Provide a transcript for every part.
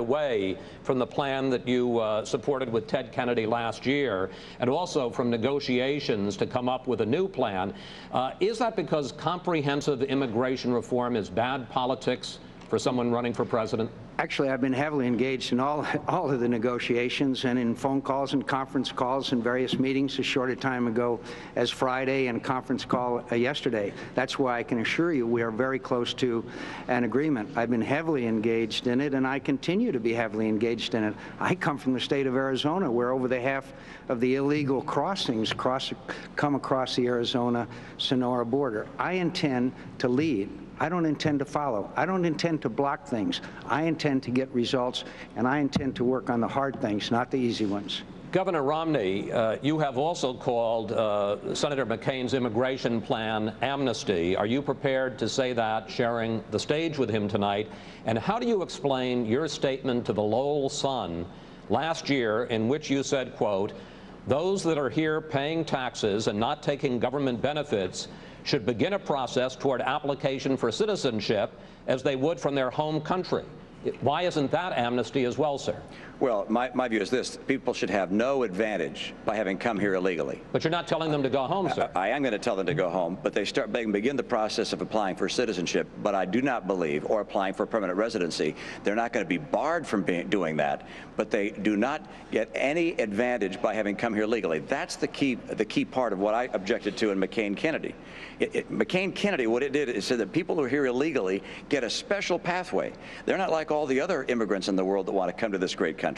away from the plan that you supported with Ted Kennedy last year, and also from negotiations to come up with a new plan. Is that because comprehensive immigration reform is bad politics for someone running for president? Actually, I've been heavily engaged in all of the negotiations and in phone calls and conference calls and various meetings as short a time ago as Friday and a conference call yesterday. That's why I can assure you we are very close to an agreement. I've been heavily engaged in it, and I continue to be heavily engaged in it. I come from the state of Arizona, where over the half of the illegal crossings come across the Arizona-Sonora border. I intend to lead. I don't intend to follow. I don't intend to block things. I intend to get results, and I intend to work on the hard things, not the easy ones. Governor Romney, you have also called Senator McCain's immigration plan amnesty. Are you prepared to say that, sharing the stage with him tonight? And how do you explain your statement to the Lowell Sun last year in which you said, quote, "Those that are here paying taxes and not taking government benefits should begin a process toward application for citizenship as they would from their home country"? Why isn't that amnesty as well, sir? Well, my view is this. People should have no advantage by having come here illegally. But you're not telling them to go home, sir. I am going to tell them to go home, but they can begin the process of applying for citizenship. But I do not believe, or applying for permanent residency, they're not going to be barred from doing that, but they do not get any advantage by having come here legally. That's the key part of what I objected to in McCain-Kennedy. McCain-Kennedy, what it did is said that people who are here illegally get a special pathway. They're not like all the other immigrants in the world that want to come to this great country.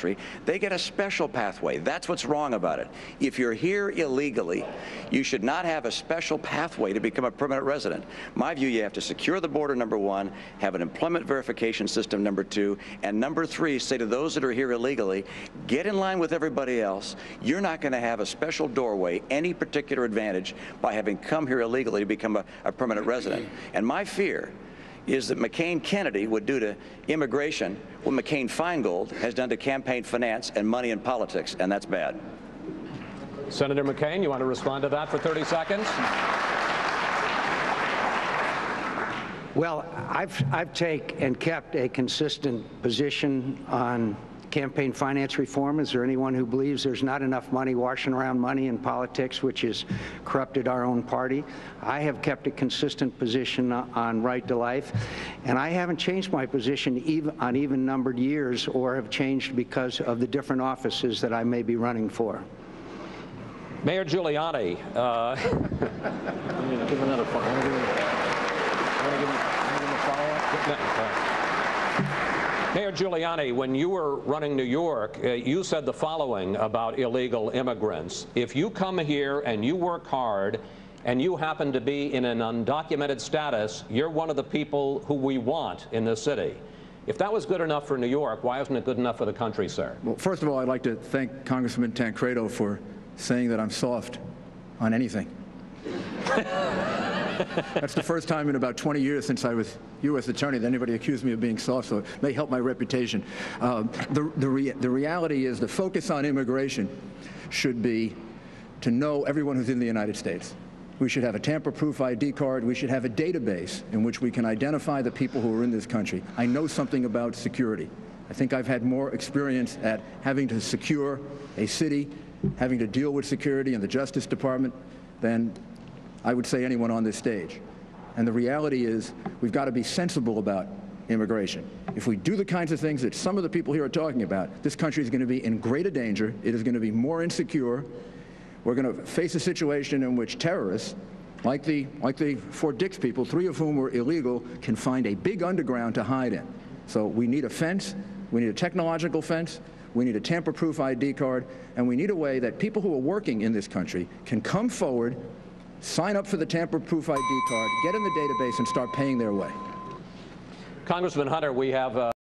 They get a special pathway. That's what's wrong about it. If you're here illegally, you should not have a special pathway to become a permanent resident. My view, you have to secure the border, number one, have an employment verification system, number two, and number three, say to those that are here illegally, get in line with everybody else. You're not going to have a special doorway, any particular advantage by having come here illegally to become a permanent resident. And my fear is that McCain-Kennedy would do to immigration what McCain-Feingold has done to campaign finance and money in politics, and that's bad. Senator McCain, you want to respond to that for 30 seconds? Well, I've taken and kept a consistent position on campaign finance reform. Is there anyone who believes there's not enough money washing around money in politics, which has corrupted our own party? I have kept a consistent position on right to life, and I haven't changed my position on even-numbered years, or have changed because of the different offices that I may be running for. Mayor Giuliani. Give another follow-up. Mayor Giuliani, when you were running New York, you said the following about illegal immigrants. If you come here and you work hard and you happen to be in an undocumented status, you're one of the people who we want in this city. If that was good enough for New York, why isn't it good enough for the country, sir? Well, first of all, I'd like to thank Congressman Tancredo for saying that I'm soft on anything. That's the first time in about 20 years since I was U.S. Attorney that anybody accused me of being soft, so it may help my reputation. The reality is the focus on immigration should be to know everyone who's in the United States. We should have a tamper-proof ID card. We should have a database in which we can identify the people who are in this country. I know something about security. I think I've had more experience at having to secure a city, having to deal with security in the Justice Department than I would say anyone on this stage. And the reality is we've got to be sensible about immigration. If we do the kinds of things that some of the people here are talking about, this country is going to be in greater danger. It is going to be more insecure. We're going to face a situation in which terrorists, like the Fort Dix people, 3 of whom were illegal, can find a big underground to hide in. So we need a fence. We need a technological fence. We need a tamper-proof ID card. And we need a way that people who are working in this country can come forward, sign up for the tamper-proof ID card, get in the database, and start paying their way. Congressman Hunter, we have